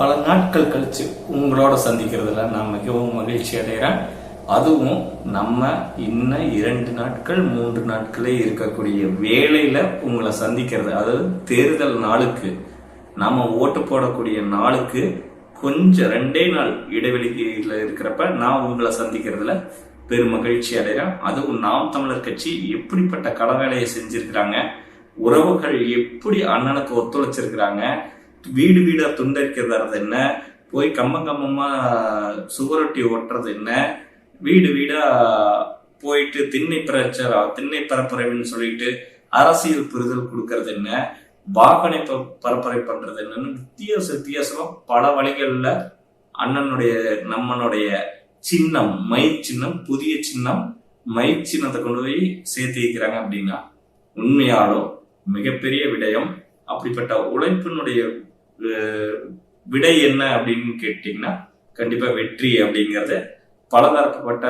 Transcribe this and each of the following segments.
பல நாட்கள் கழிச்சு உங்களோட சந்திக்கிறதுல நான் மிகவும் மகிழ்ச்சி அடைகிறேன். அதுவும் நம்ம இன்னும் 2 நாட்கள் 3 நாட்களே இருக்கக்கூடிய வேலையில உங்களை சந்திக்கிறது, அதாவது தேர்தல் நாளுக்கு நாம ஓட்டு போடக்கூடிய நாளுக்கு கொஞ்சம் 2 நாள் இடைவெளியில இருக்கிறப்ப நான் உங்களை சந்திக்கிறதுல பெரும் மகிழ்ச்சி அடைகிறேன். அதுவும் நாம் தமிழர் கட்சி எப்படிப்பட்ட களவேலையை செஞ்சிருக்கிறாங்க, உறவுகள் எப்படி அண்ணனுக்கு ஒத்துழைச்சிருக்கிறாங்க, வீடு வீடா துண்டரிக்கிறது என்ன, போய் கம்மமா சுவரொட்டி ஒட்டுறது என்ன, வீடு வீடா போயிட்டு திண்ணை பரப்புரைன்னு சொல்லிட்டு அரசியல் புரிதல் கொடுக்கறது என்ன, வாகனை பரப்புரை பண்றது என்னன்னு வித்தியாசமா பல வழிகள்ல அண்ணனுடைய நம்மளுடைய சின்னம் மை சின்னம், புதிய சின்னம் மை சின்னத்தை கொண்டு போய் சேர்த்து வைக்கிறாங்க. அப்படின்னா உண்மையாலும் மிகப்பெரிய விடயம். அப்படிப்பட்ட உழைப்பினுடைய விடை என்ன அப்படின்னு கேட்டீங்கன்னா கண்டிப்பா வெற்றி அப்படிங்கறது பலதரப்பட்ட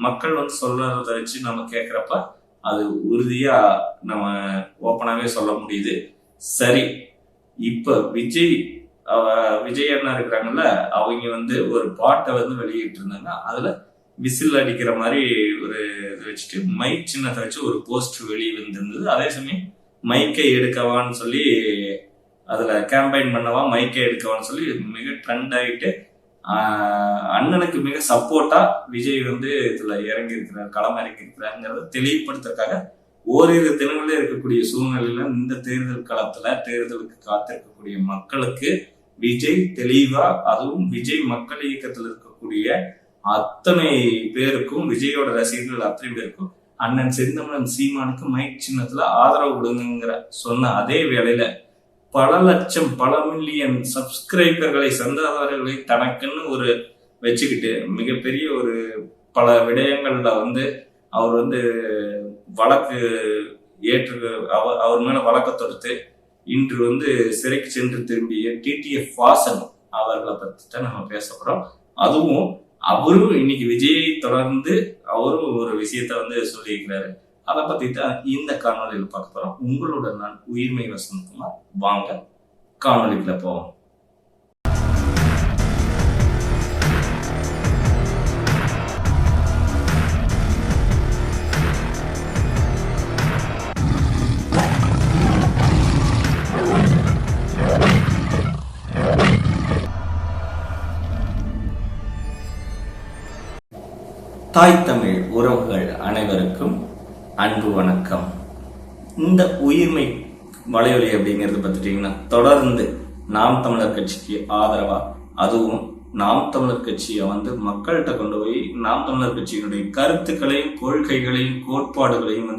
மக்கள் சொல்றத வச்சு நம்ம கேட்கிறப்ப அது உறுதியா நம்ம ஓப்பனாவே சொல்ல முடியுது. சரி, இப்ப விஜய் அண்ணா இருக்கிறாங்கல்ல, அவங்க ஒரு பாட்டை வெளியிட்டு இருந்தாங்க. அதுல விசில் அடிக்கிற மாதிரி ஒரு இது வச்சுட்டு மைக் சின்னத்தை வச்சு ஒரு போஸ்ட் வெளியே வந்திருந்தது. அதே சமயம் மைக்கை எடுக்கவான்னு சொல்லி அதுல கேம்பெயின் பண்ணவா மைக்கை எடுக்கவான்னு சொல்லி மிக ட்ரெண்ட் ஆகிட்டு அண்ணனுக்கு மிக சப்போர்ட்டா விஜய் இதுல இறங்கி இருக்கிறார், களம் இறங்கி இருக்கிறாருங்கிறத தெளிவுபடுத்துறதுக்காக ஓரிரு தினங்களே இருக்கக்கூடிய சூழ்நிலையில இந்த தேர்தல் களத்துல தேர்தலுக்கு காத்திருக்கக்கூடிய மக்களுக்கு விஜய் தெளிவா, அதுவும் விஜய் மக்கள் இயக்கத்தில் இருக்கக்கூடிய அத்தனை பேருக்கும், விஜயோட ரசிகர்கள் அத்தனை பேருக்கும் அண்ணன் செந்தமிழன் சீமானுக்கு மைக் சின்னத்துல ஆதரவு கொடுங்கிற சொன்ன அதே வேளையில பல லட்சம் பல மில்லியன் சப்ஸ்கிரைபர்களை சந்தாதாரர்களை தனக்குன்னு வச்சுக்கிட்டு மிகப்பெரிய பல விடயங்கள்ல அவர் வழக்கு ஏற்று அவர் மேல வழக்க தொடுத்து இன்று சிறைக்கு சென்று திரும்பிய டிடிஎஃப் வாசன் அவர்களை பத்தி தான் நம்ம பேச போறோம். அதுவும் அவரும் இன்னைக்கு விஜயை தொடர்ந்து அவரும் ஒரு விஷயத்த சொல்லியிருக்கிறாரு. அதை பத்தி தான் இந்த காணொலியில் பார்க்க போறோம். உங்களுடன் நான் உயிர்மை வசந்தகுமார். வாங்க காணொலிக்குள்ள போவோம். தாய் தமிழ் உறவுகள் அனைவருக்கும் அன்பு வணக்கம். இந்த உயிர்மை வலையொலி அப்படிங்கிறது பார்த்துட்டீங்கன்னா தொடர்ந்து நாம் தமிழர் கட்சிக்கு ஆதரவா, அதுவும் நாம் தமிழர் கட்சியை மக்கள்கிட்ட கொண்டு போய் நாம் தமிழர் கட்சியினுடைய கருத்துக்களையும் கொள்கைகளையும் கோட்பாடுகளையும்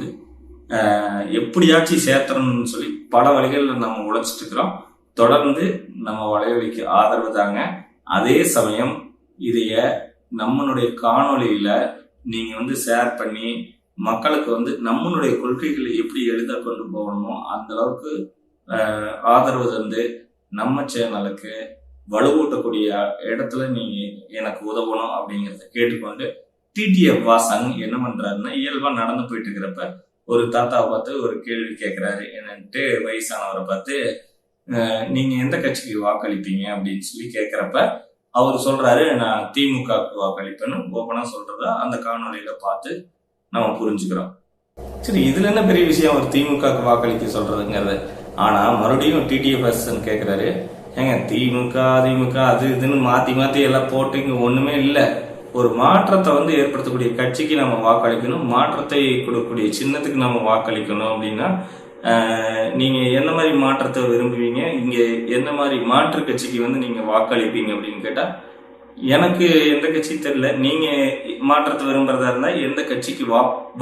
எப்படியாச்சும் சேர்த்தணும்னு சொல்லி பல வழிகளில் நம்ம உழைச்சிட்டு இருக்கிறோம். தொடர்ந்து நம்ம வலையொலிக்கு ஆதரவு தாங்க. அதே சமயம் இதைய நம்மளுடைய காணொலியில நீங்க ஷேர் பண்ணி மக்களுக்கு நம்மளுடைய கொள்கைகளை எப்படி எளிதாக கொண்டு போகணுமோ அந்த அளவுக்கு ஆதரவு தந்து நம்ம சேனலுக்கு வலுவூட்டக்கூடிய இடத்துல நீங்க எனக்கு உதவணும் அப்படிங்கிறத கேட்டுக்கொண்டு, டிடிஎஃப் வாசன் என்ன பண்றாருன்னா, இயல்பா நடந்து போயிட்டு இருக்கிறப்ப ஒரு தாத்தாவை பார்த்து ஒரு கேள்வி கேட்கிறாரு. என்னன்ட்டு வயசானவரை பார்த்து நீங்க எந்த கட்சிக்கு வாக்களிப்பீங்க அப்படின்னு சொல்லி கேட்கிறப்ப அவர் சொல்றாரு, நான் திமுகவுக்கு வாக்களிப்பேன்னு ஓப்பனா சொல்றதா அந்த காணொலியில பார்த்து நம்ம புரிஞ்சுக்கிறோம். சரி, இதுல என்ன பெரிய விஷயம் அவர் திமுகவுக்கு வாக்களிக்க சொல்றதுங்கிறது. ஆனா மறுபடியும் டிடிஎஃப் கேட்கிறாரு, ஏங்க திமுக அதிமுக அது இதுன்னு மாத்தி எல்லாம் போட்டு இங்க ஒண்ணுமே இல்லை. ஒரு மாற்றத்தை ஏற்படுத்தக்கூடிய கட்சிக்கு நம்ம வாக்களிக்கணும், மாற்றத்தை கொடுக்கக்கூடிய சின்னத்துக்கு நம்ம வாக்களிக்கணும். அப்படின்னா நீங்க என்ன மாதிரி மாற்றத்தை விரும்புவீங்க, இங்க எந்த மாதிரி மாற்று கட்சிக்கு நீங்க வாக்களிப்பீங்க அப்படின்னு கேட்டா, எனக்கு எந்த கட்சி தெரியல, நீங்க மாற்றத்தை விரும்புறதா இருந்தா எந்த கட்சிக்கு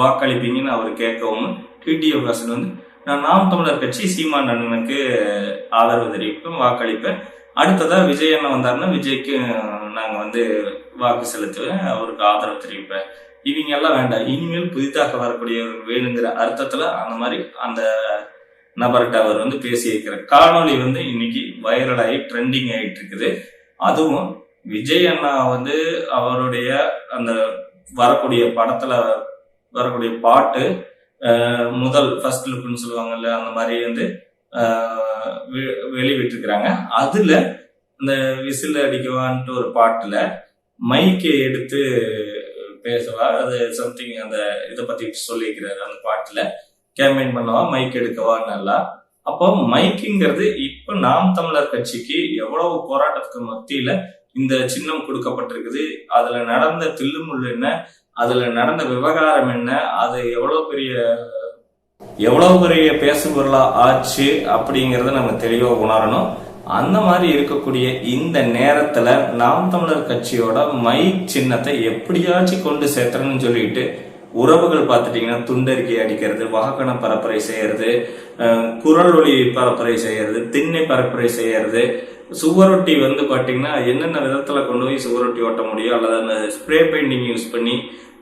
வாக்களிப்பீங்கன்னு அவர் கேட்கவும், டிடிஎஃப் வாசன் நான் நாம் தமிழர் கட்சி சீமான் அண்ணனுக்கு ஆதரவு தெரிவிப்பேன், வாக்களிப்பேன். அடுத்ததா விஜய் அண்ணன் வந்தாருன்னா விஜய்க்கு நாங்க வாக்கு செலுத்துவேன், அவருக்கு ஆதரவு தெரிவிப்பேன். இவங்க எல்லாம் வேண்டாம், இனிமேல் புதிதாக வரக்கூடியவர்கள் வேணுங்கிற அர்த்தத்துல அந்த மாதிரி அந்த நபர்கிட்ட அவர் பேசி இருக்கிற காணொலி இன்னைக்கு வைரலாகி ட்ரெண்டிங் ஆகிட்டு இருக்குது. அதுவும் விஜய் அண்ணா அவருடைய அந்த வரக்கூடிய படத்துல வரக்கூடிய பாட்டு முதல் ஃபர்ஸ்ட் லுக்னு சொல்லுவாங்கல்ல, அந்த மாதிரி வெளிவிட்டு இருக்கிறாங்க. அதுல இந்த விசில் அடிக்கவான்ட்டு ஒரு பாட்டுல மைக்கை எடுத்து பேசவா, அது சம்திங் அந்த இதை பத்தி சொல்லிக்கிறாரு அந்த பாட்டுல. கேம்பெயின் பண்ணவா, மைக் எடுக்கவா, நல்லா. அப்போ மைக்குங்கிறது இப்ப நாம் தமிழர் கட்சிக்கு எவ்வளவு போராட்டத்துக்கு மத்தியில இந்த சின்னம் கொடுக்கப்பட்டிருக்குது. அதுல நடந்த தில்லுமுள்ளு என்ன, அதுல நடந்த விவகாரம் என்ன, அது எவ்வளவு பெரிய பேசுபொருளா ஆச்சு அப்படிங்கறத நம்ம தெளிவா உணரணும். அந்த மாதிரி இருக்கக்கூடிய இந்த நேரத்துல நாம் தமிழர் கட்சியோட மைக் சின்னத்தை எப்படியாச்சும் கொண்டு சேர்த்தணும்னு சொல்லிட்டு உறவுகள் பார்த்துட்டீங்கன்னா துண்டறிக்கை அடிக்கிறது, வாகன பரப்புரை செய்யறது, குரல் ஒளி பரப்புரை செய்யறது, திண்ணை பரப்புரை செய்யறது, சுவரொட்டி வந்து பாத்தீங்கன்னா என்னென்ன விதத்துல கொண்டு போய் சுவரொட்டி ஓட்ட முடியும், அல்லது அந்த ஸ்ப்ரே பெயிண்டிங் யூஸ் பண்ணி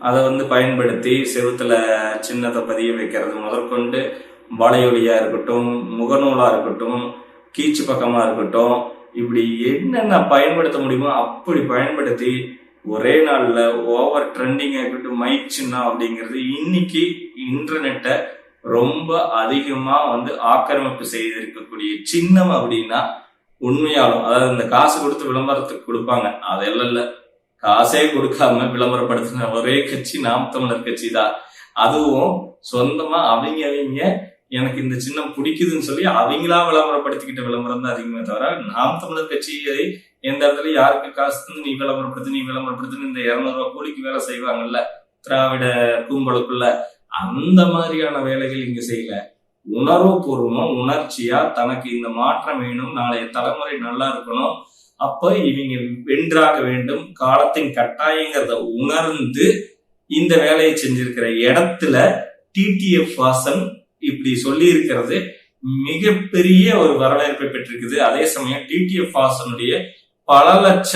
அதை வந்து பயன்படுத்தி செவுத்துல சின்னத்தை பதிய வைக்கிறது முதற்கொண்டு, வலையொலியா இருக்கட்டும், முகநூலா இருக்கட்டும், கீச்சு பக்கமா இருக்கட்டும், இப்படி என்னென்ன பயன்படுத்த முடியுமோ அப்படி பயன்படுத்தி ஒரே நாள்ல ஓவர் ட்ரெண்டிங் ஆகிட்டு மைக் சின்னம் அப்படிங்கிறது இன்னைக்கு இன்டர்நெட்டை ரொம்ப அதிகமா வந்து ஆக்கிரமிப்பு செய்திருக்கக்கூடிய சின்னம் அப்படின்னா உண்மையாலும், அதாவது இந்த காசு கொடுத்து விளம்பரத்துக்கு கொடுப்பாங்க, அதெல்லாம் இல்ல. காசே கொடுக்காம விளம்பரப்படுத்தின ஒரே கட்சி நாம் தமிழர் கட்சி தான். அதுவும் சொந்தமா அவங்க எனக்கு இந்த சின்னம் பிடிக்குதுன்னு சொல்லி அவங்களா விளம்பரப்படுத்திக்கிட்ட விளம்பரம் தான் அதிகமே தவிர, நாம் தமிழர் கட்சியை எந்த இடத்துல யாருக்கு காசு நீ விளம்பரப்படுத்துன்னு இந்த 200 ரூபாய் கூலிக்கு வேலை செய்வாங்கல்ல திராவிட கும்பலுக்குள்ள, அந்த மாதிரியான வேலைகள் இங்க செய்யல. உணர்வு பூர்வமா உணர்ச்சியா தனக்கு இந்த மாற்றம் வேணும், நாளைய தலைமுறை நல்லா இருக்கணும், அப்ப இவங்க வென்றாக வேண்டும், காலத்தின் கட்டாயங்கிறத உணர்ந்து இந்த வேலையை செஞ்சிருக்கிற இடத்துல டிடிஎஃப் வாசன் இப்படி சொல்லி இருக்கிறது மிகப்பெரிய ஒரு வரவேற்பை பெற்றிருக்குது. அதே சமயம் டிடிஎஃப் வாசனுடைய பல லட்ச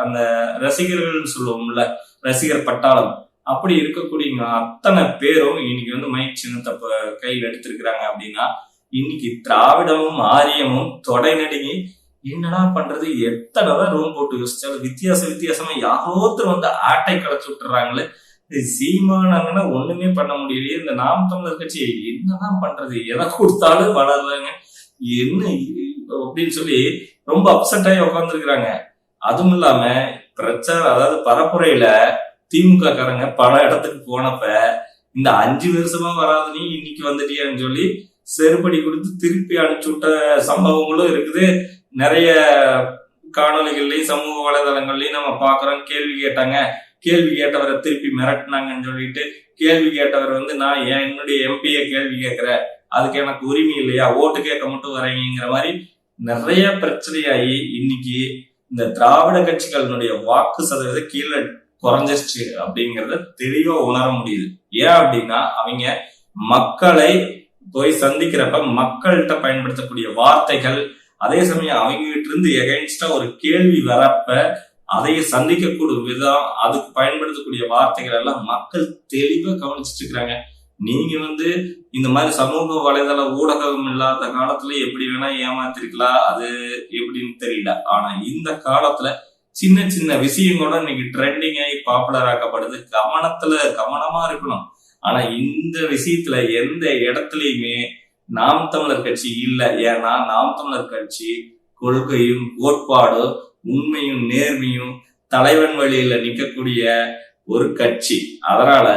அந்த ரசிகர்கள் சொல்லுவோம்ல, ரசிகர் பட்டாளம், அப்படி இருக்கக்கூடிய அத்தனை பேரும் இன்னைக்கு வந்து மைக் சின்னத்தை கையில் எடுத்திருக்கிறாங்க. அப்படின்னா இன்னைக்கு திராவிடமும் ஆரியமும் தொடை நடுங்கி என்னடா பண்றது, எத்தனை ரூம் போட்டு யோசிச்சாலும் வித்தியாசமா யாரோ ஒருத்தர் வந்து ஆட்டை களைச்சு விட்டுறாங்களே, சீமானாங்கன்னா ஒண்ணுமே பண்ண முடியலையே, இந்த நாம் தமிழர் கட்சி என்னதான் பண்றது, எதை கொடுத்தாலும் வளர்றாங்க என்ன அப்படின்னு சொல்லி ரொம்ப அப்செட் ஆகி உட்காந்துருக்கிறாங்க. அதுவும் இல்லாம பிரச்சாரம், அதாவது பரப்புரையில திமுக காரங்க பல இடத்துக்கு போனப்ப இந்த 5 வருஷமா வராது நீ இன்னைக்கு வந்துட்டியான்னு சொல்லி செருப்படி கொடுத்து திருப்பி அனுப்பிச்சு விட்ட சம்பவங்களும் இருக்குது. நிறைய காணொலிகள்லயும் சமூக வலைதளங்கள்லயும் நம்ம பாக்குறோம். கேள்வி கேட்டவரை திருப்பி மிரட்டினாங்கன்னு சொல்லிட்டு, கேள்வி கேட்டவர் வந்து நான் என்னுடைய எம்பியை கேள்வி கேட்கிறேன், அதுக்கு எனக்கு உரிமை இல்லையா, ஓட்டு கேட்க மட்டும் வரீங்கிற மாதிரி நிறைய பிரச்சனையாகி இன்னைக்கு இந்த திராவிட கட்சிகளினுடைய வாக்கு சதவீதம் கீழே குறைஞ்சிருச்சு அப்படிங்கிறத தெளிவா உணர முடியுது. ஏன் அப்படின்னா அவங்க மக்களை போய் சந்திக்கிறப்ப மக்கள்கிட்ட பயன்படுத்தக்கூடிய வார்த்தைகள், அதே சமயம் அவங்க கிட்ட இருந்து எகைன்ஸ்டா ஒரு கேள்வி வரப்ப அதைய சந்திக்கக்கூடிய விதம், அதுக்கு பயன்படுத்தக்கூடிய வார்த்தைகள் எல்லாம் மக்கள் தெளிவா கவனிச்சுட்டு இருக்கிறாங்க. நீங்க வந்து இந்த மாதிரி சமூக வலைதள ஊடகம் இல்லாத காலத்துல எப்படி வேணா ஏமாத்திருக்கலாம், அது எப்படின்னு தெரியல. ஆனா இந்த காலத்துல சின்ன சின்ன விஷயம் கூட இன்னைக்கு ட்ரெண்டிங் ஆகி பாப்புலர் ஆக்கப்படுது. கவனமா இருக்கணும். ஆனா இந்த விஷயத்துல எந்த இடத்துலயுமே நாம் தமிழர் கட்சி இல்ல. ஏன்னா நாம் தமிழர் கட்சி கொள்கையும் கோட்பாடும் உண்மையும் நேர்மையும் தலைவன் வழியில நிக்கக்கூடிய ஒரு கட்சி. அதனால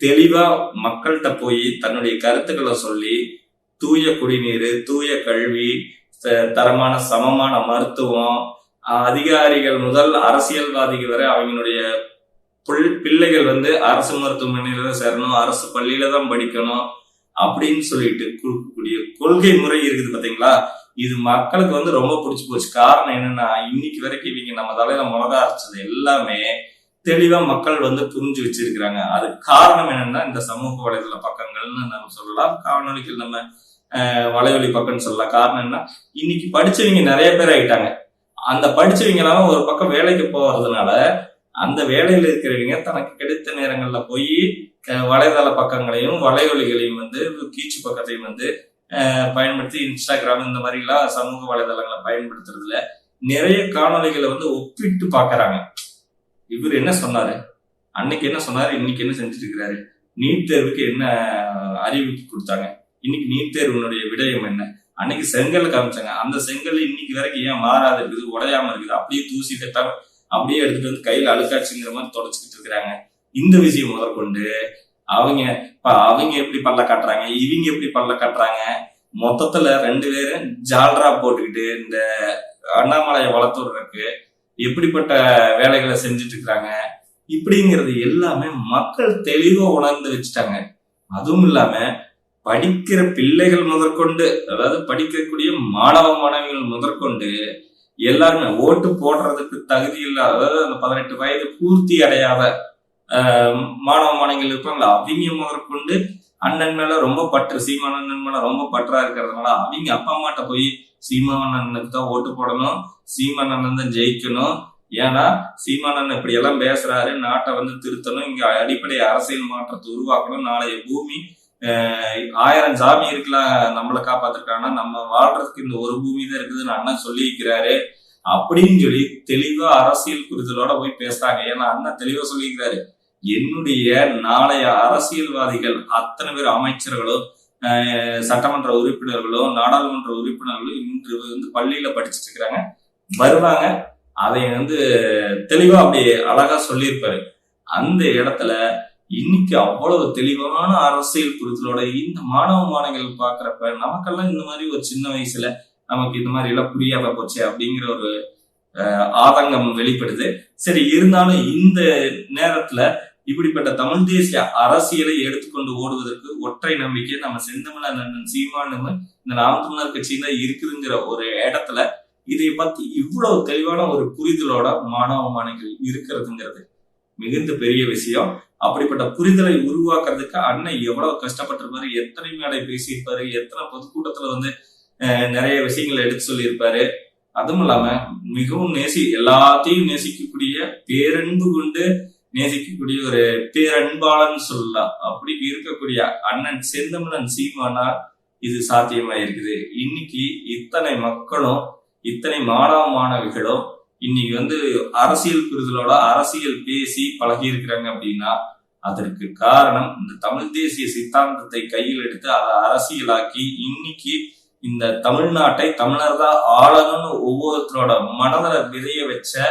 தெளிவா மக்கள்கிட்ட போய் தன்னுடைய கருத்துக்களை சொல்லி தூய குடிநீர், தூய கல்வி, தரமான சமமான மருத்துவம், அதிகாரிகள் முதல் அரசியல்வாதிகள் வரை அவங்களுடைய பிள்ளைகள் வந்து அரசு மருத்துவமனையில தான் சேரணும், அரசு பள்ளியில தான் படிக்கணும் அப்படின்னு சொல்லிட்டு கொடுக்கக்கூடிய கொள்கை முறை இருக்குது பாத்தீங்களா. இது மக்களுக்கு வந்து ரொம்ப பிடிச்சி போச்சு. காரணம் என்னன்னா, இன்னைக்கு வரைக்கும் இவங்க நம்ம தலையில மிளகா அரைச்சது எல்லாமே தெளிவா மக்கள் வந்து புரிஞ்சு வச்சிருக்கிறாங்க. அதுக்கு காரணம் என்னன்னா இந்த சமூக வலைதள பக்கங்கள்னு நம்ம சொல்லலாம், காணொலிகள் நம்ம வலைவலி பக்கம்னு சொல்லலாம். காரணம் என்ன, இன்னைக்கு படிச்சவங்க நிறைய பேர் ஆயிட்டாங்க. அந்த படிச்சவங்களாம் ஒரு பக்கம் வேலைக்கு போறதுனால அந்த வேலையில இருக்கிறவங்க தனக்கு கிடைத்த நேரங்கள்ல போய் வலைதள பக்கங்களையும் வலைவலிகளையும் வந்து கீச்சு பக்கத்தையும் வந்து பயன்படுத்தி இன்ஸ்டாகிராம் இந்த மாதிரி எல்லாம் சமூக வலைதளங்களை பயன்படுத்துறதுல நிறைய காணொலிகளை வந்து ஒப்பிட்டு பாக்குறாங்க. இவர் என்ன சொன்னாரு, அன்னைக்கு என்ன சொன்னாரு, இன்னைக்கு என்ன செஞ்சுட்டு இருக்கிறாரு, நீட் தேர்வுக்கு என்ன அறிவிப்பு கொடுத்தாங்க, இன்னைக்கு நீட் தேர்வுனுடைய விடயம் என்ன, அன்னைக்கு செங்கல் காமிச்சாங்க. அந்த செங்கல் இன்னைக்கு வரைக்கும் ஏன் மாறாது இருக்குது, உடையாம இருக்குது, அப்படியே தூசி தட்டாம அப்படியே எடுத்துட்டு வந்து கையில அழுக்காச்சுங்கிற மாதிரி தொடச்சுக்கிட்டு இருக்கிறாங்க. இந்த விஷயம் முதற்கொண்டு அவங்க அவங்க எப்படி பல்ல காட்டுறாங்க, இவங்க எப்படி பல்ல காட்டுறாங்க, மொத்தத்துல 2 பேரும் ஜால்ரா போட்டுக்கிட்டு இந்த அண்ணாமலையை வளர்த்துறதுக்கு எப்படிப்பட்ட வேலைகளை செஞ்சுட்டு இருக்கிறாங்க இப்படிங்கிறது எல்லாமே மக்கள் தெளிவா உணர்ந்து வச்சுட்டாங்க. அதுவும் இல்லாம படிக்கிற பிள்ளைகள் முதற்கொண்டு, அதாவது படிக்கக்கூடிய மாணவ மாணவிகள் முதற்கொண்டு எல்லாருமே ஓட்டு போடுறதுக்கு தகுதி இல்லாத, அதாவது அந்த 18 வயது பூர்த்தி அடையாத மாணவ மாணவிகள் இருப்பாங்களா, அவங்க முதற்கொண்டு அண்ணன் மேல ரொம்ப பற்று, சீமான் அண்ணன் மேல ரொம்ப பற்றா இருக்கிறதுனால அவங்க அப்பா அம்மாட்ட போய் சீமான் அண்ணனுக்கு தான் ஓட்டு போடணும், சீமான் அண்ணன் தான் ஜெயிக்கணும், ஏன்னா சீமான் அண்ணன் இப்படி எல்லாம் பேசுறாரு, நாட்டை வந்து திருத்தணும், இங்க அடிப்படை அரசியல் மாற்றத்தை உருவாக்கணும், நாளைய பூமி 1000 சாமி இருக்கலாம் நம்மளை காப்பாத்திருக்காங்கன்னா நம்ம வாழ்றதுக்கு இந்த ஒரு பூமி தான் இருக்குதுன்னு அண்ணன் சொல்லி இருக்கிறாரு அப்படின்னு சொல்லி தெளிவா அரசியல் புரிதலோட போய் பேசுறாங்க. ஏன்னா அண்ணன் தெளிவா சொல்லியிருக்கிறாரு, என்னுடைய நாளைய அரசியல்வாதிகள் அத்தனை பேர் அமைச்சர்களும் சட்டமன்ற உறுப்பினர்களும் நாடாளுமன்ற உறுப்பினர்களும் இன்று வந்து பள்ளியில படிச்சுட்டு இருக்கிறாங்க, வருவாங்க, அதை வந்து தெளிவா அப்படி அழகா சொல்லியிருப்பாரு. அந்த இடத்துல இன்னைக்கு அவ்வளவு தெளிவான அரசியல் புரிதலோட இந்த மாணவ மாணவிகள் பாக்குறப்ப நமக்கெல்லாம் இந்த மாதிரி ஒரு சின்ன வயசுல நமக்கு இந்த மாதிரி எல்லாம் புரியாத போச்சு அப்படிங்கிற ஒரு ஆதங்கம் வெளிப்படுது. சரி, இருந்தாலும் இந்த நேரத்துல இப்படிப்பட்ட தமிழ் தேசிய அரசியலை எடுத்துக்கொண்டு ஓடுவதற்கு ஒற்றை நம்பிக்கை நம்ம செந்தமிழன் சீமானும் இந்த நாம் தமிழர் கட்சியில இருக்குதுங்கிற ஒரு இடத்துல இதை பத்தி இவ்வளவு தெளிவான ஒரு புரிதலோட மாணவ மாணவிகள் இருக்கிறதுங்கிறது மிகுந்த பெரிய விஷயம். அப்படிப்பட்ட புரிதலை உருவாக்குறதுக்கு அண்ணன் எவ்வளவு கஷ்டப்பட்டிருப்பாரு, எத்தனை மேடை பேசியிருப்பாரு, எத்தனை பொதுக்கூட்டத்துல வந்து நிறைய விஷயங்களை எடுத்து சொல்லியிருப்பாரு. அதுவும் இல்லாம மிகவும் எல்லாத்தையும் நேசிக்கக்கூடிய, பேரன்பு கொண்டு நேசிக்கக்கூடிய ஒரு பேரன்பாளன் சொல்லலாம். அப்படி இருக்கக்கூடிய அண்ணன் செந்தமிழன் சீமானா இது சாத்தியமா இருக்குது. இன்னைக்கு இத்தனை மக்களும் இத்தனை மாணவ மாணவிகளும் இன்னைக்கு வந்து அரசியல் புரிதலோட அரசியல் பேசி பழகி இருக்கிறாங்க அப்படின்னா அதற்கு காரணம் இந்த தமிழ் தேசிய சித்தாந்தத்தை கையில் எடுத்து அதை அரசியலாக்கி இன்னைக்கு இந்த தமிழ்நாட்டை தமிழர் தான் ஆளணும்னு ஒவ்வொருத்தரோட மனதில விதைய வச்ச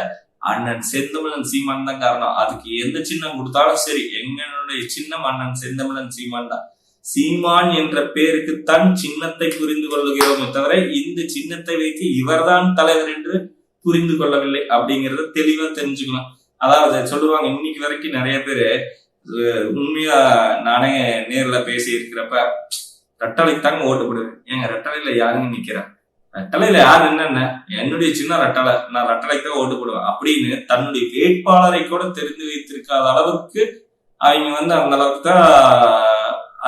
அண்ணன் செந்தமிழன் சீமான் தான் காரணம். அதுக்கு எந்த சின்னம் கொடுத்தாலும் சரி, எங்களுடைய சின்னம் அண்ணன் செந்தமிழன் சீமான் தான். சீமான் என்ற பேருக்கு தன் சின்னத்தை புரிந்து கொள்ளுகிறோமே தவிர இந்த சின்னத்தை வைத்து இவர்தான் தலைவர் என்று புரிந்து கொள்ளவில்லை அப்படிங்கறத தெளிவா தெரிஞ்சுக்கணும். அதாவது சொல்லுவாங்க, இன்னைக்கு வரைக்கும் நிறைய பேரு உண்மையா, நானே நேர்ல பேசி இருக்கிறப்ப ரெட்டலைக்கு தாங்க ஓட்டு போடுவேன். எங்க ரெட்டலையில யாருங்க நிக்கிறேன், ரெட்டலையில யாரு என்னென்ன, என்னுடைய சின்ன ரெட்டலை, நான் ரெட்டலைக்கு தான் ஓட்டு போடுவேன் அப்படின்னு தன்னுடைய வேட்பாளரை கூட தெரிந்து வைத்திருக்காத அளவுக்கு அவங்க வந்து அந்த அளவுக்கு தான்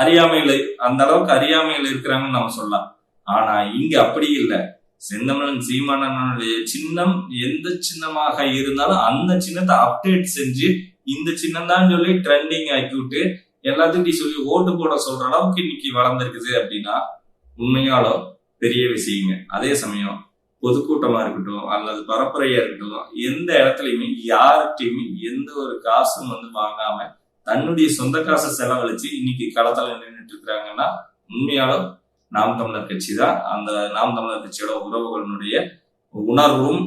அறியாமையில இருக்கிறாங்கன்னு நம்ம சொல்லலாம். ஆனா இங்க அப்படி இல்லை. செந்தமிழன் சீமானனுடைய சின்னம் எந்த சின்னமாக இருந்தாலும் அந்த சின்னத்தை அப்டேட் செஞ்சு இந்த சின்னம் தான் சொல்லி ட்ரெண்டிங் ஆக்கி விட்டு எல்லாத்துக்கிட்டையும் சொல்லி ஓட்டு போட சொல்ற அளவுக்கு இன்னைக்கு வளர்ந்துருக்குது அப்படின்னா உண்மையாலும் பெரிய விஷயங்க. அதே சமயம் பொதுக்கூட்டமா இருக்கட்டும் அல்லது பரப்புரையா இருக்கட்டும், எந்த இடத்துலயுமே யார்கிட்டையுமே எந்த ஒரு காசும் வந்து வாங்காம தன்னுடைய சொந்த காசை செலவழிச்சு இன்னைக்கு களத்துல நின்றுட்டு இருக்கிறாங்கன்னா உண்மையாலும் நாம் தமிழர் கட்சி தான். அந்த நாம் தமிழர் கட்சியோட உறவுகளுடைய உணர்வும்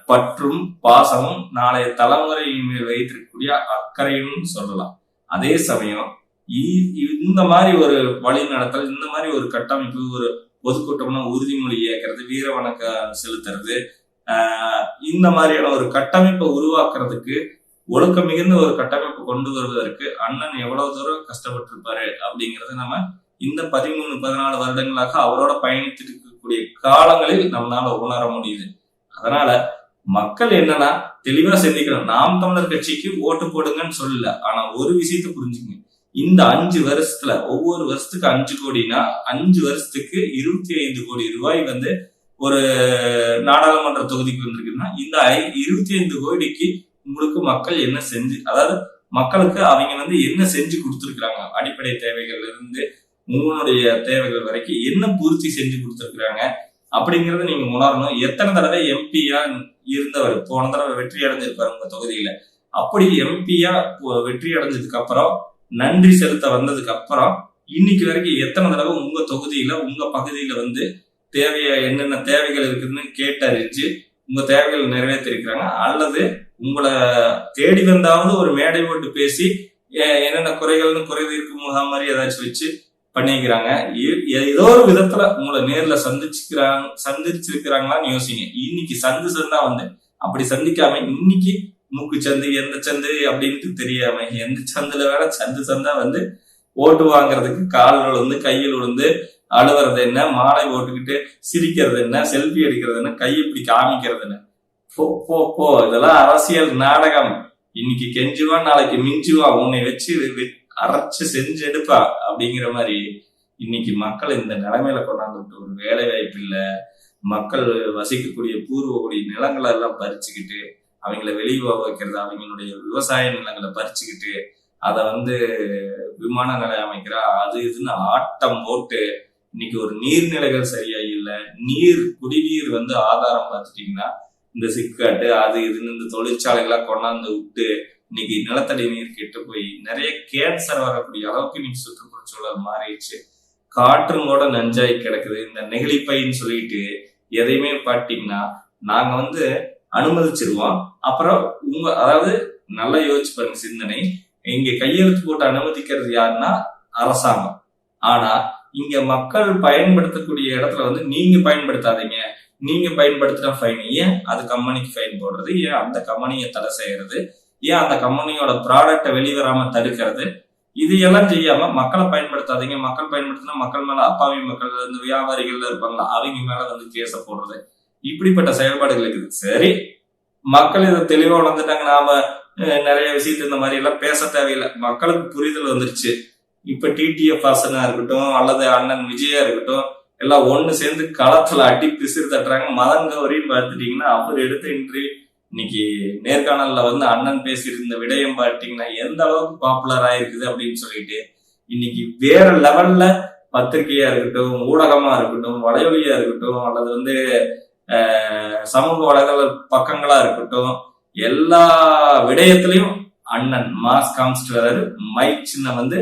பற்றும் பாசமும் நாளைய தலைமுறையின் மேல் வைத்திருக்கக்கூடிய அக்கறையும் சொல்லலாம். அதே சமயம் இந்த மாதிரி ஒரு வழி நடத்தல், இந்த மாதிரி ஒரு கட்டமைப்பு, ஒரு பொதுக்கூட்டம்னா உறுதிமொழி ஏற்கிறது, வீர வணக்கம் செலுத்துறது, இந்த மாதிரியான ஒரு கட்டமைப்பை உருவாக்குறதுக்கு, ஒழுக்கம் மிகுந்த ஒரு கட்டமைப்பு கொண்டு வருவதற்கு அண்ணன் எவ்வளவு தூரம் கஷ்டப்பட்டிருப்பாரு அப்படிங்கறது நம்ம இந்த 13-14 வருடங்களாக அவரோட பயணித்து இருக்கக்கூடிய காலங்களில் நம்மளால உணர முடியுது. அதனால மக்கள் என்னன்னா தெளிவா சிந்திக்கணும். நாம் தமிழர் கட்சிக்கு ஓட்டு போடுங்கன்னு சொல்லல, ஆனா ஒரு விஷயத்த புரிஞ்சுங்க, இந்த 5 வருஷத்துல ஒவ்வொரு வருஷத்துக்கு 5 கோடினா 5 வருஷத்துக்கு 25 கோடி ரூபாய் வந்து ஒரு நாடாளுமன்ற தொகுதிக்கு வந்திருக்குன்னா இந்த 25 கோடிக்கு உங்களுக்கு மக்கள் என்ன செஞ்சு, அதாவது மக்களுக்கு அவங்க வந்து என்ன செஞ்சு கொடுத்துருக்காங்க, அடிப்படை தேவைகள்ல இருந்து உங்களுடைய தேவைகள் வரைக்கும் என்ன பூர்த்தி செஞ்சு கொடுத்துருக்காங்க அப்படிங்கறத நீங்க உணரணும். எத்தனை தடவை எம்பியா இருந்தவர், போன தடவை வெற்றி அடைஞ்சிருப்பாரு உங்க தொகுதியில, அப்படி எம்பியா வெற்றி அடைஞ்சதுக்கு அப்புறம் நன்றி செலுத்த வந்ததுக்கு அப்புறம் இன்னைக்கு வரைக்கும் எத்தனை தடவை உங்க தொகுதியில உங்க பகுதியில வந்து என்னென்ன தேவைகள் இருக்குதுன்னு கேட்டறிஞ்சு உங்க தேவைகள் நிறைவேற்றிருக்கிறாங்க? அல்லது உங்களை தேடி வந்தாவது ஒரு மேடை போட்டு பேசி என்னென்ன குறைகள்னு குறை தீர்க்கும் முகாம் மாதிரி ஏதாச்சும் வச்சு பண்ணிக்கிறாங்க? ஏதோ ஒரு விதத்துல உங்களை நேர்ல சந்திச்சிருக்கிறாங்களான்னு யோசிங்க. இன்னைக்கு சந்தா வந்து அப்படி சந்திக்காம இன்னைக்கு மூக்கு சந்து எந்த சந்து அப்படின்ட்டு தெரியாம எந்த சந்துல வேற சந்தா வந்து ஓட்டு வாங்குறதுக்கு கால் விழுந்து கையில் விழுந்து அழுவுறது என்ன, மாலை போட்டுக்கிட்டு சிரிக்கிறது என்ன, செல்ஃபி எடுக்கிறது என்ன, கையை இப்படி காமிக்கிறது என்ன, போ இதெல்லாம் அரசியல் நாடகம். இன்னைக்கு கெஞ்சுவா நாளைக்கு மிஞ்சுவா, உன்னை வச்சு அரைச்சு செஞ்சு எடுப்பா அப்படிங்கிற மாதிரி இன்னைக்கு மக்கள் இந்த நிலைமையில கொண்டாந்து ஒரு வேலை வாய்ப்பு இல்ல, மக்கள் வசிக்கக்கூடிய பூர்வக்கூடிய நிலங்களை எல்லாம் பறிச்சுக்கிட்டு அவங்கள வெளியே வைக்கிறது, அவங்களுடைய விவசாய நிலங்களை பறிச்சுக்கிட்டு அதை வந்து விமான நிலையம் அமைக்கிறா அது இதுன்னு ஆட்டம் போட்டு இன்னைக்கு ஒரு நீர்நிலைகள் சரியா இல்லை. குடிநீர் வந்து ஆதாரம் பார்த்துட்டீங்கன்னா இந்த சிக்காட்டு அது இதுன்னு இந்த தொழிற்சாலைகளா கொண்டாந்து விட்டு இன்னைக்கு நிலத்தடி நீர் கெட்டு போய் நிறைய கேன்சர் வரக்கூடிய அளவுக்கு இன்னைக்கு சுற்றுப்புற சூழல் மாறிடுச்சு. காற்றும் கூட நஞ்சாய் கிடக்குது. இந்த நெகிழிப்பைன்னு சொல்லிட்டு எதையுமே பாத்தீங்கன்னா நாங்க வந்து அனுமதிச்சிருவோம். அப்புறம் அதாவது நல்லா யோசிச்சு பாருங்க சிந்தனை. இங்க கையெழுத்து போட்டு அனுமதிக்கிறது யாருன்னா அரசாங்கம். ஆனா இங்க மக்கள் பயன்படுத்தக்கூடிய இடத்துல வந்து நீங்க பயன்படுத்தாதீங்க, நீங்க பயன்படுத்தின ஃபைன். ஏன் அது கம்பெனிக்கு ஃபைன் போடுறது? ஏன் அந்த கம்பெனியை தடை செய்யறது? ஏன் அந்த கம்பெனியோட ப்ராடக்டை வெளிவராம தடுக்கிறது? இது எல்லாம் செய்யாம மக்களை பயன்படுத்தாதீங்க, மக்கள் பயன்படுத்தினா மக்கள் மேல அப்பாவி மக்கள் இந்த வியாபாரிகள் இருப்பாங்களா அவங்க மேல வந்து கேச போடுறது, இப்படிப்பட்ட செயல்பாடுகள் இருக்குது. சரி, மக்கள் இதை தெளிவா உணர்ந்துட்டாங்க. நாம நிறைய விஷயத்த இந்த மாதிரி எல்லாம் பேச தேவையில்லை, மக்களுக்கு புரிதல் வந்துருச்சு. இப்ப டிடிஎஃப் வாசனா இருக்கட்டும் அல்லது அண்ணன் விஜயா இருக்கட்டும் எல்லாம் ஒண்ணு சேர்ந்து களத்துல அடி பிசிறு தட்டுறாங்க. மதன் கௌரின்னு பார்த்துட்டீங்கன்னா அவர் எடுத்த இன்டர்வியூ இன்னைக்கு நேர்காணல்ல வந்து அண்ணன் பேசியிருந்த விடயம் பார்த்தீங்கன்னா எந்த அளவுக்கு பாப்புலர் ஆயிருக்குது அப்படின்னு சொல்லிட்டு இன்னைக்கு வேற லெவல்ல பத்திரிகையா இருக்கட்டும், ஊடகமா இருக்கட்டும், வலையொலியா இருக்கட்டும், அல்லது வந்து சமூக வலைதள பக்கங்களா இருக்கட்டும், எல்லா விடயத்திலையும் அண்ணன் மாஸ் காமிச்சிட்டு வர்றாரு. மைக் சின்னம் வந்து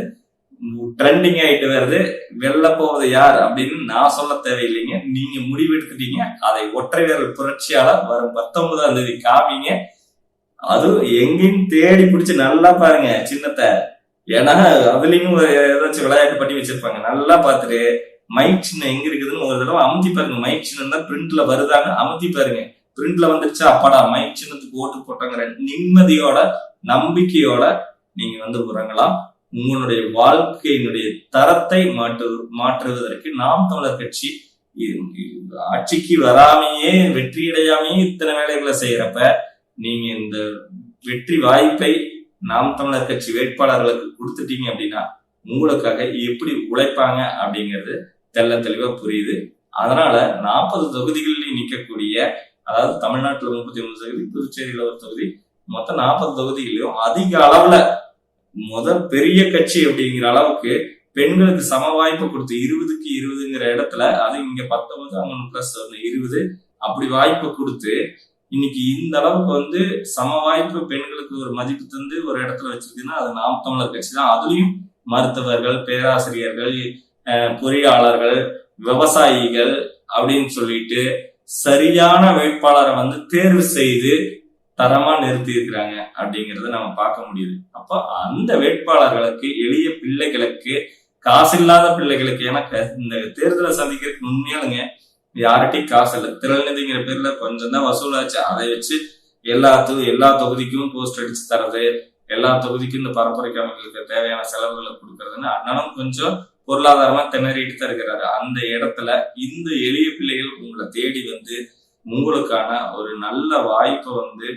ட்ரெண்டிங் ஆயிட்டு வருது. வெல்ல போவது யார் அப்படின்னு நான் சொல்ல தேவையில்லைங்க, நீங்க முடிவு எடுத்துட்டீங்க. அதை ஒற்றை விரல் புரட்சியாளர் வரும் 19ஆம் தேதி காமிங்க. அதுவும் எங்கேயும் தேடி பிடிச்சு நல்லா பாருங்க சின்னத்தை. ஏன்னா அதுலயும் ஏதாச்சும் விளையாட்டு பண்ணி வச்சிருப்பாங்க. நல்லா பார்த்துட்டு மைக் சின்னம் எங்க இருக்குதுன்னு ஒரு தடவை அமுத்தி பாருங்க. மைக் சின்னம் தான் பிரிண்ட்ல வருதான்னு அமுத்தி பாருங்க. பிரிண்ட்ல வந்துருச்சா அப்பாடா மைக் சின்னத்துக்கு ஓட்டு போட்டாங்கிற நிம்மதியோட நம்பிக்கையோட நீங்க வந்து உறங்கலாம். உங்களுடைய வாழ்க்கையினுடைய தரத்தை மாற்றுவதற்கு நாம் தமிழர் கட்சி ஆட்சிக்கு வராமையே வெற்றியடையாமையே இத்தனை வேலைகளை செய்யறப்ப நீங்க இந்த வெற்றி வாய்ப்பை நாம் தமிழர் கட்சி வேட்பாளர்களுக்கு கொடுத்துட்டீங்க அப்படின்னா உங்களுக்காக எப்படி உழைப்பாங்க அப்படிங்கிறது தெளிவா புரியுது. அதனால 40 தொகுதிகளில் நிற்கக்கூடிய, அதாவது தமிழ்நாட்டுல 39 தொகுதி, புதுச்சேரியில ஒரு தொகுதி, மொத்தம் 40 தொகுதிகளிலும் அதிக அளவுல முதல் பெரிய கட்சி அப்படிங்கிற அளவுக்கு பெண்களுக்கு சம வாய்ப்பு கொடுத்து 20க்கு 20ங்கிற இடத்துல, அது இங்க 19 அவங்க பிளஸ் 20 அப்படி வாய்ப்பு கொடுத்து இன்னைக்கு இந்த அளவுக்கு வந்து சம வாய்ப்பு பெண்களுக்கு ஒரு மதிப்பு தந்து ஒரு இடத்துல வச்சிருக்குன்னா அது நாம் தமிழர் கட்சி தான். அதுலயும் மருத்துவர்கள், பேராசிரியர்கள், பொறியாளர்கள், விவசாயிகள் அப்படின்னு சொல்லிட்டு சரியான வேட்பாளரை வந்து தேர்வு செய்து தரமா நிறுத்தி இருக்கிறாங்க அப்படிங்கறத நம்ம பார்க்க முடியுது. அப்ப அந்த வேட்பாளர்களுக்கு, எளிய பிள்ளைகளுக்கு, காசு இல்லாத பிள்ளைகளுக்கு, எனக்கு இந்த தேர்தலை சந்திக்கிறதுக்கு உண்மையாலுங்க யார்கிட்டையும் காசு இல்லை. திரள்நிதிங்கிற பேர்ல கொஞ்சம் தான் வசூலாச்சு. அதை வச்சு எல்லா தொகுதிக்கும் போஸ்ட் அடிச்சு தரது, எல்லா தொகுதிக்கும் இந்த பரப்புரை அமைப்புகளுக்கு தேவையான செலவுகளை கொடுக்கறதுன்னு அண்ணனும் கொஞ்சம் பொருளாதாரமா திணறிட்டு தான் இருக்கிறாரு. அந்த இடத்துல இந்த எளிய பிள்ளைகள் உங்களை தேடி வந்து உங்களுக்கான ஒரு நல்ல வாய்ப்பை வந்து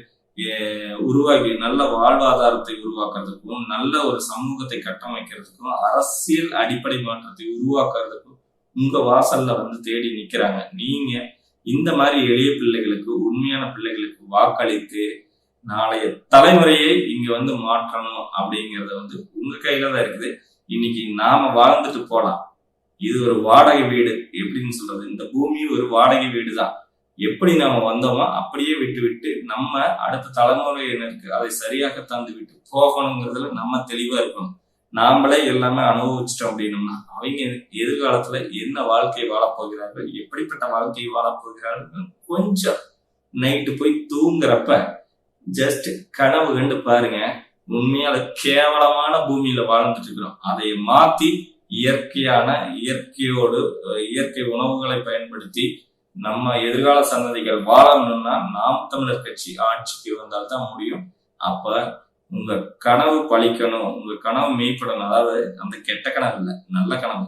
உருவாக்கி நல்ல வாழ்வாதாரத்தை உருவாக்குறதுக்கும், நல்ல ஒரு சமூகத்தை கட்டமைக்கிறதுக்கும், அரசியல் அடிப்படை மாற்றத்தை உருவாக்குறதுக்கும் உங்க வாசல்ல வந்து தேடி நிக்கிறாங்க. நீங்க இந்த மாதிரி எளிய பிள்ளைகளுக்கு, உண்மையான பிள்ளைகளுக்கு வாக்களித்து நாளைய தலைமுறையை இங்க வந்து மாற்றணும் அப்படிங்கறத வந்து உங்க கையில தான் இருக்குது. இன்னைக்கு நாம வாழ்ந்துட்டு போலாம். இது ஒரு வாடகை வீடு எப்படின்னு சொல்றது, இந்த பூமி ஒரு வாடகை வீடு தான். எப்படி நாம வந்தோமோ அப்படியே விட்டு நம்ம அடுத்த தலைமுறையினருக்கு அதை சரியாக தந்து விட்டு போகணுங்கிறதுல நம்ம தெளிவா இருக்கணும். நாமளே எல்லாமே அனுபவிச்சிட்டோம் அப்படின்னோம்னா அவங்க எதிர்காலத்துல என்ன வாழ்க்கை வாழப்போகிறார்கள், எப்படிப்பட்ட வாழ்க்கையை வாழப்போகிறார்கள், கொஞ்சம் நைட்டு போய் தூங்குறப்ப ஜஸ்ட் கனவு கண்டு பாருங்க. உண்மையால கேவலமான பூமியில வாழ்ந்துட்டு இருக்கிறோம். அதை மாத்தி இயற்கை உணவுகளை பயன்படுத்தி நம்ம எதிர்கால சந்ததிகள் வாழணும்னா நாம் தமிழர் கட்சி ஆட்சிக்கு வந்தால்தான் முடியும். அப்ப உங்க கனவு பழிக்கணும், உங்க கனவு மெய்ப்படணும். அதாவது அந்த கெட்ட கனவு இல்லை, நல்ல கனவு.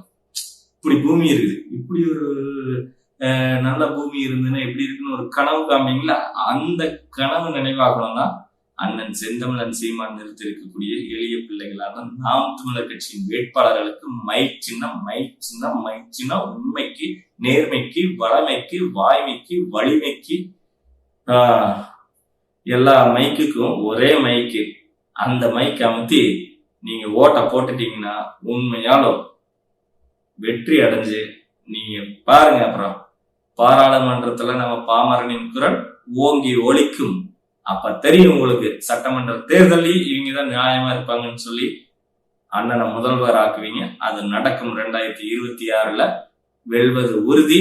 இப்படி பூமி இருக்குது, இப்படி ஒரு நல்ல பூமி இருந்துன்னா எப்படி இருக்குன்னு ஒரு கனவு காமிங்களா, அந்த கனவு நினைவாகணும்னா அண்ணன் செந்தமிழன் சீமான் நிறுத்தி இருக்கக்கூடிய எளிய பிள்ளைகளான நாம் தமிழர் கட்சியின் வேட்பாளர்களுக்கு மை சின்னம் உண்மைக்கு, நேர்மைக்கு, வளமைக்கு, வாய்மைக்கு, வலிமைக்கு, எல்லா மைக்குக்கும் ஒரே மைக்கு. அந்த மைக் அமுத்தி நீங்க ஓட்ட போட்டுட்டீங்கன்னா உண்மையாலும் வெற்றி அடைஞ்சு நீங்க பாருங்க. அப்புறம் பாராளுமன்றத்துல நம்ம பாமரனின் குரல் ஓங்கி ஒலிக்கும். அப்ப தெரியும் உங்களுக்கு சட்டமன்ற தேர்தலில் இவங்கதான் நியாயமா இருப்பாங்கன்னு சொல்லி அண்ணனை முதல்வர் ஆக்குவீங்க. அது நடக்கும் 2026 வெல்வது உறுதி.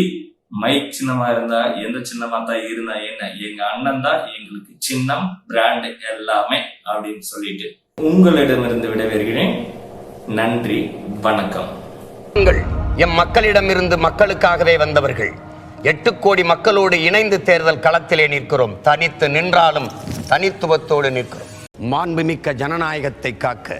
மைக் சின்னமா இருந்தா எந்த சின்னமா தான் இருந்தா என்ன, எங்க அண்ணன் தான் எங்களுக்கு சின்னம், பிராண்ட் எல்லாமே அப்படின்னு சொல்லிட்டு உங்களிடமிருந்து விடைபெறுகிறேன். நன்றி, வணக்கம். எம் மக்களிடமிருந்து மக்களுக்காகவே வந்தவர்கள். 8 கோடி மக்களோடு இணைந்து தேர்தல் களத்திலே நிற்கிறோம். தனித்து நின்றாலும் தனித்துவத்தோடு நிற்கிறோம். மாண்புமிக்க ஜனநாயகத்தை காக்க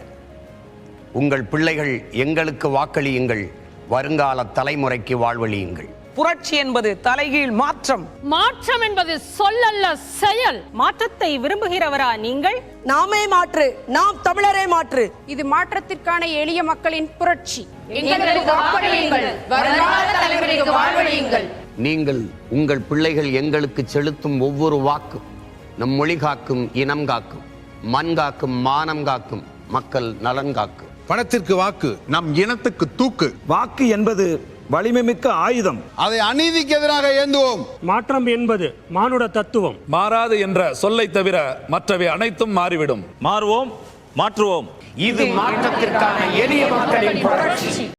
உங்கள் பிள்ளைகள் எங்களுக்கு வாக்களியுங்கள். வருங்கால தலைமுறைக்கு வாழ்வழியுங்கள். புரட்சி என்பது தலைகீழ் மாற்றம். மாற்றம் என்பது சொல்லல்ல, செயல். மாற்றத்தை விரும்புகிறவரா நீங்கள்? நாமே மாற்று, நாம் தமிழரே மாற்று. இது மாற்றத்திற்கான எளிய மக்களின் புரட்சி. எங்களுக்கு வாக்களியுங்கள், வருங்கால தலைமுறைக்கு வாழ்வழியுங்கள். நீங்கள் உங்கள் பிள்ளைகள் எங்களுக்கு செலுத்தும் ஒவ்வொரு வாக்கும் நம் மொழி காக்கும், இனம் காக்கும், மண் காக்கும், மானம் காக்கும், மக்கள் நலன் காக்கும். பணத்திற்கு வாக்கு, நம் இனத்துக்கு தூக்கு. வாக்கு என்பது வலிமைமிக்க ஆயுதம். அதை அநீதிக்கு எதிராக ஏந்துவோம். மாற்றம் என்பது மானுட தத்துவம். மாறாது என்ற சொல்லை தவிர மற்றவை அனைத்தும் மாறிவிடும். மாறுவோம், மாற்றுவோம். இது மாற்றத்திற்கான எளிய மக்களின் புரட்சி.